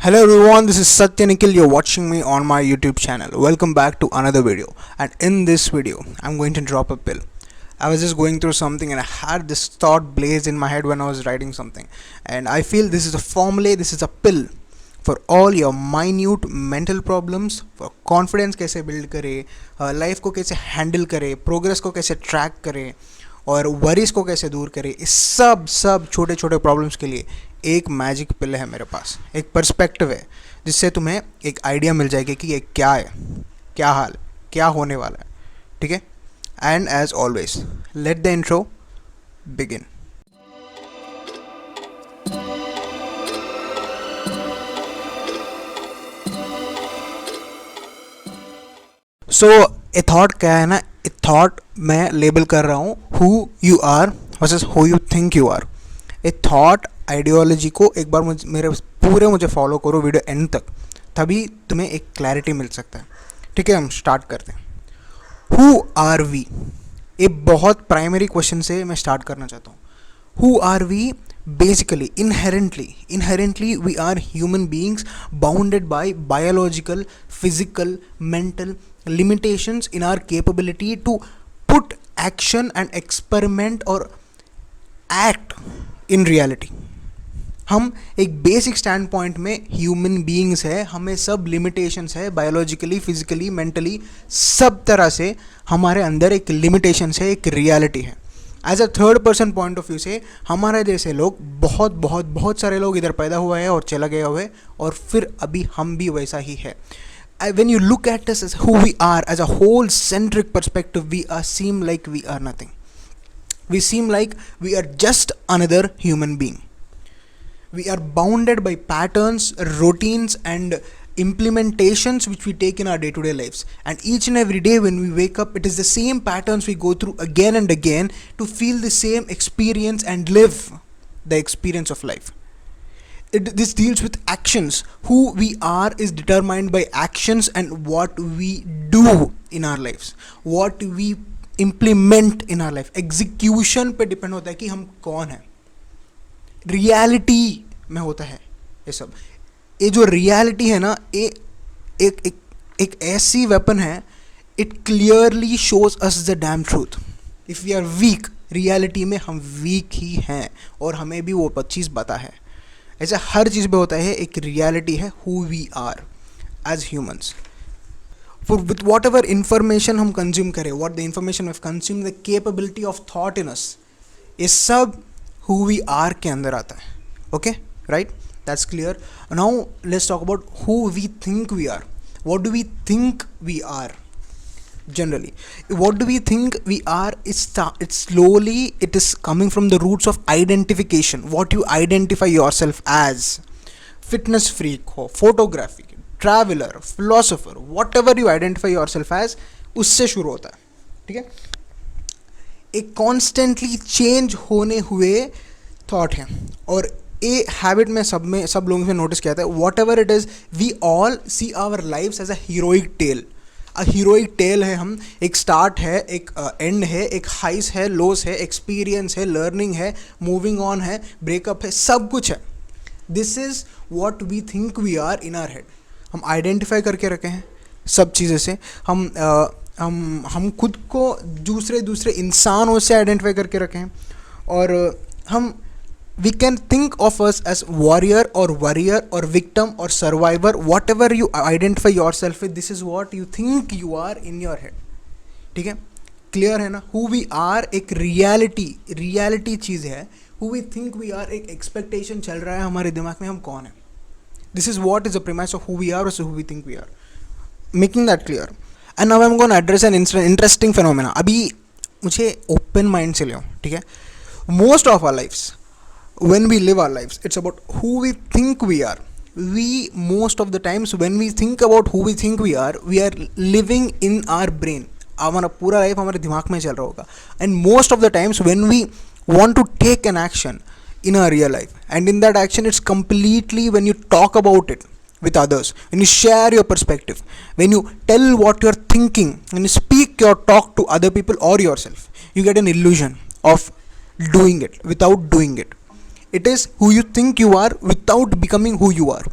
Hello everyone, this is Satya Nikhil. You're watching me on my YouTube channel. Welcome back to another video. And in this video, I'm going to drop a pill. I was just going through something and I had this thought blaze in my head when I was writing something. And I feel this is a formula, this is a pill for all your minute mental problems, for confidence कैसे build करे, life को कैसे handle करे, progress को कैसे track करे और worries को कैसे दूर करे. इस सब छोटे छोटे प्रॉब्लम्स के लिए एक मैजिक पिल है मेरे पास, एक पर्सपेक्टिव है जिससे तुम्हें एक आइडिया मिल जाएगी कि ये क्या है, क्या हाल है, क्या होने वाला है. ठीक है. And as always let the intro begin. So a thought क्या है ना, ए थॉट मैं लेबल कर रहा हूँ who you are versus who you think you are. A thought ideology को एक बार मुझे फॉलो करो वीडियो एंड तक, तभी तुम्हें एक क्लैरिटी मिल सकता है. ठीक है, हम स्टार्ट करते हैं. हु आर वी, ये बहुत प्राइमरी क्वेश्चन से मैं स्टार्ट करना चाहता हूँ. Who are we? Basically, inherently we are human beings bounded by biological, physical, mental limitations in our capability to put action and experiment or act in reality. हम एक basic stand point में human beings है, हमें सब limitations है, biologically, physically, mentally, सब तरह से हमारे अंदर एक लिमिटेशंस है, एक रियलिटी है. As a third person point of view से हमारे जैसे लोग बहुत सारे लोग इधर पैदा हुए हैं और चला गया हुए, और फिर अभी हम भी वैसा ही है. When you look at us as who we are, as a whole centric perspective, we seem like we are nothing. We seem like we are just another human being. We are bounded by patterns, routines and implementations which we take in our day-to-day lives, and each and every day when we wake up, it is the same patterns we go through again and again to feel the same experience and live the experience of life. This deals with actions. Who we are is determined by actions and what we do in our lives, what we implement in our life. Execution पे depend होता है कि हम कौन हैं. Reality में होता है ये सब. ये जो रियलिटी है ना, ये एक ऐसी वेपन है, it clearly shows us the damn truth. If we are weak, reality में हम वीक ही हैं और हमें भी वो चीज़ पता है. ऐसा हर चीज़ में होता है. एक रियलिटी है who we are as humans. For with whatever information हम कंज्यूम करें, what the information we consume, the capability of thought in us, ये सब हु वी आर के अंदर आता है. Okay, right, that's clear. Now let's talk about who we think we are. What do we think we are? Generally, what do we think we are? It's slowly, it is coming from the roots of identification. What you identify yourself as. Fitness freak हो, photography, traveler, philosopher, whatever you identify yourself as, उससे शुरू होता है. ठीक है. एक constantly change होने हुए thought है, और ए हैबिट में सब लोगों से नोटिस किया था. Whatever it is, we all see our lifes as a heroic tale. A heroic tale है हम. एक स्टार्ट है, एक एंड है, एक हाइस है, लोस है, एक्सपीरियंस है, लर्निंग है, मूविंग ऑन है, ब्रेकअप है, सब कुछ है. This is what we think we are in our head. हम आइडेंटिफाई करके रखे हैं सब चीज़ें से. हम खुद को दूसरे इंसानों से आइडेंटिफाई करके रखे हैं, और हम we can think of us as warrior or victim or survivor. Whatever you identify yourself with, this is what you think you are in your head. ठीक है, क्लियर है ना. who we are एक रियलिटी चीज़ है. who we think we are एक expectation चल रहा है हमारे दिमाग में, हम कौन है. this is what is the premise of who we are versus who we think we are. making that clear. and now I'm going to address an interesting phenomena. अभी मुझे ओपन माइंड से लो. ठीक है. most of our lives, when we live our lives, it's about who we think we are. We most of the times when we think about who we think we are living in our brain. हमारा पूरा life हमारे दिमाग में चल रहा होगा. and most of the times when we want to take an action in our real life, and in that action it's completely when you talk about it with others, when you share your perspective, when you tell what you're thinking, when you speak your talk to other people or yourself, you get an illusion of doing it without doing it. It is who you think you are without becoming who you are.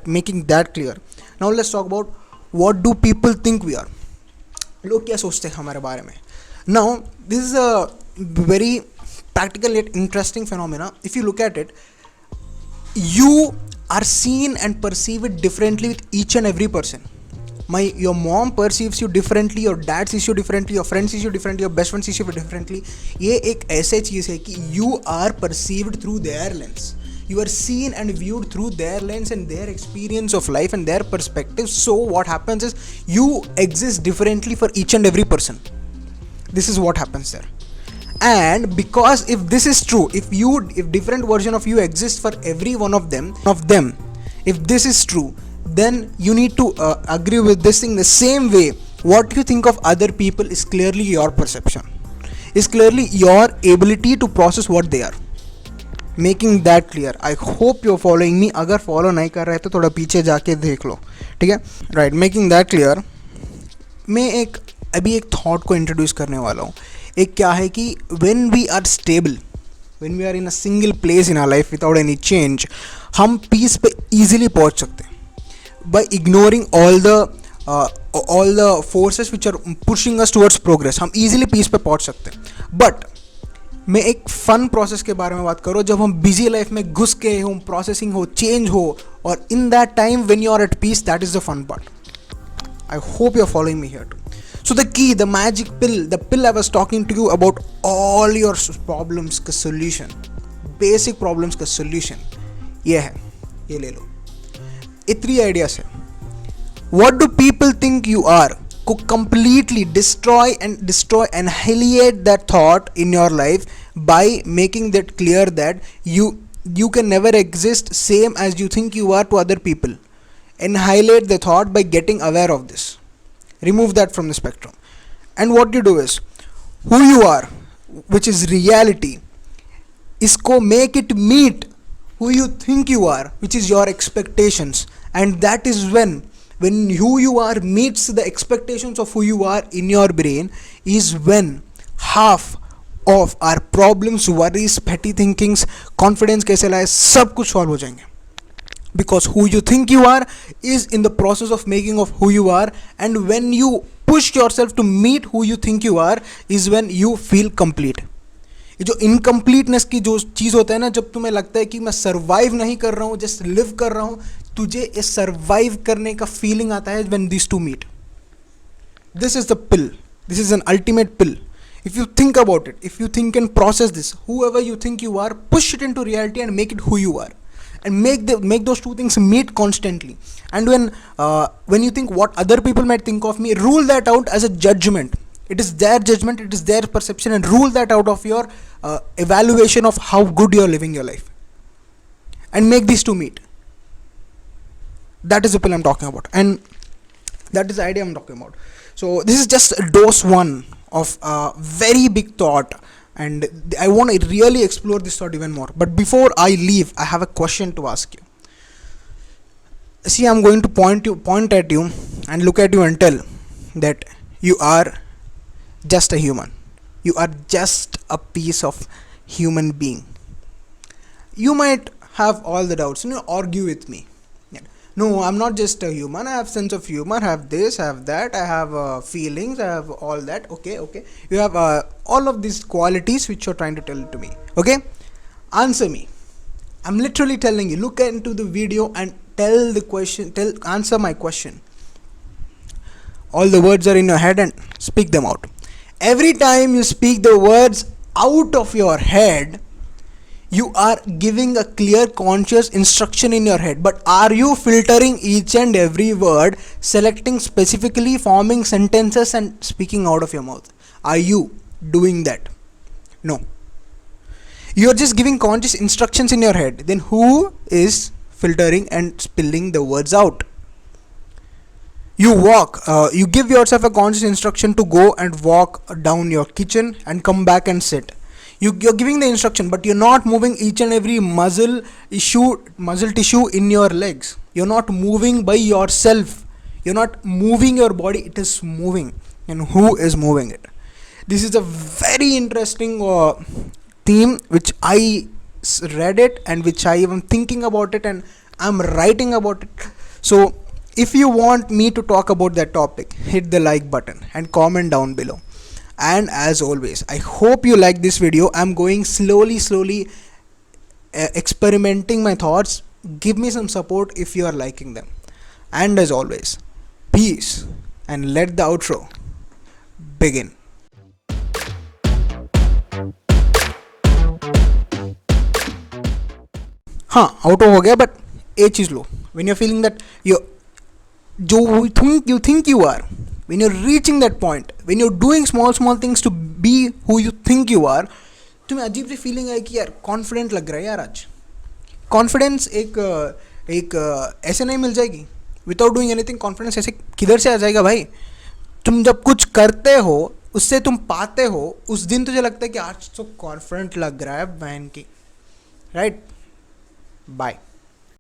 making that clear. Now let's talk about what do people think we are. लोग क्या सोचते हैं हमारे बारे में. Now this is a very practical yet interesting phenomena. If you look at it, you are seen and perceived differently with each and every person. Your mom perceives you differently, your dad sees you differently, your friend sees you differently, your best friend sees you differently. ये एक ऐसे चीज़ है कि you are perceived through their lens. You are seen and viewed through their lens and their experience of life and their perspective. So what happens is you exist differently for each and every person. This is what happens there. And because if this is true, if different version of you exist for every one of them, if this is true, then you need to agree with this thing the same way. What you think of other people is clearly your perception, is clearly your ability to process what they are. Making that clear. I hope you're following me. अगर follow नहीं कर रहे तो थोड़ा पीछे जाके देख लो, ठीक है. Right, making that clear. मैं अभी एक thought को introduce करने वाला हूँ. एक क्या है कि when we are stable, when we are in a single place in our life without any change, हम peace पे easily पहुँच सकते हैं by ignoring all the forces which are pushing us towards progress. हम easily peace पे पहुँच सकते हैं. But मैं एक फन प्रोसेस के बारे में बात करूँ, जब हम बिजी लाइफ में घुस के हो, प्रोसेसिंग हो, चेंज हो, और in that time when you are at peace, that is the fun part. I hope you are following me here too. So the key, the magic pill, the pill I was talking to you about all your problems का solution, basic problems का solution ये है. ये ले लो. ये 3 ideas है. What do people think you are को completely destroy, annihilate that thought in your life by making that clear that you can never exist same as you think you are to other people. Annihilate the thought by getting aware of this. Remove that from the spectrum. And what you do is, who you are, which is reality, isko make it meet who you think you are, which is your expectations. And that is when who you are meets the expectations of who you are in your brain, is when half of our problems, worries, petty thinkings, confidence कैसे लाए, सब कुछ solve हो जाएंगे. Because who you think you are is in the process of making of who you are, and when you push yourself to meet who you think you are is when you feel complete. ये जो incompleteness की जो चीज़ होता है ना, जब तुम्हें लगता है कि मैं सर्वाइव नहीं कर रहा हूँ, जस्ट लिव कर रहा हूँ, तुझे इस सर्वाइव करने का फीलिंग आता है when these two meet. This is the pill. This is an ultimate pill. If you think about it, if you think and process this, whoever you think you are, push it into reality and make it who you are, and make those two things meet constantly. And when you think what other people might think of me, rule that out as a judgment. It is their judgment, it is their perception, and rule that out of your evaluation of how good you are living your life, and make these two meet. That is the pill I'm talking about, and that is the idea I'm talking about. So this is just dose 1 of a very big thought, and I want to really explore this thought even more. But before I leave, I have a question to ask you. See, I'm going to point at you and look at you and tell that you are just a human. You are just a piece of human being. You might have all the doubts, argue with me. No, I'm not just a human. I have sense of humor, I have this, I have that, I have feelings, I have all that. Okay. You have all of these qualities which you're trying to tell to me. Okay? Answer me. I'm literally telling you, look into the video and answer my question. All the words are in your head and speak them out. Every time you speak the words out of your head, you are giving a clear conscious instruction in your head. But are you filtering each and every word, selecting specifically, forming sentences and speaking out of your mouth? Are you doing that? No. You are just giving conscious instructions in your head. Then who is filtering and spilling the words out? You walk, you give yourself a conscious instruction to go and walk down your kitchen and come back and sit. You're giving the instruction, but you're not moving each and every muscle tissue in your legs. You're not moving by yourself. You're not moving your body, it is moving. And who is moving it? This is a very interesting theme which I read it, and which I am thinking about it, and I'm writing about it. So if you want me to talk about that topic, hit the like button and comment down below. And as always, I hope you like this video. I'm going slowly experimenting my thoughts. Give me some support if you are liking them. And as always, peace, and let the outro begin. हाँ, आउटो हो गया, but एक चीज़ लो. When you're feeling that जो you think you are, when you're reaching that point, when you're doing small things to be who you think you are, तुम्हें अजीब सी feeling है कि यार कॉन्फिडेंट लग रहा है यार आज. कॉन्फिडेंस एक ऐसे नहीं मिल जाएगी विदाउट डूइंग एनीथिंग. कॉन्फिडेंस ऐसे किधर से आ जाएगा भाई? तुम जब कुछ करते हो, उससे तुम पाते हो, उस दिन तुझे लगता है कि आज तो कॉन्फिडेंट लग रहा है बहन की. राइट? बाय.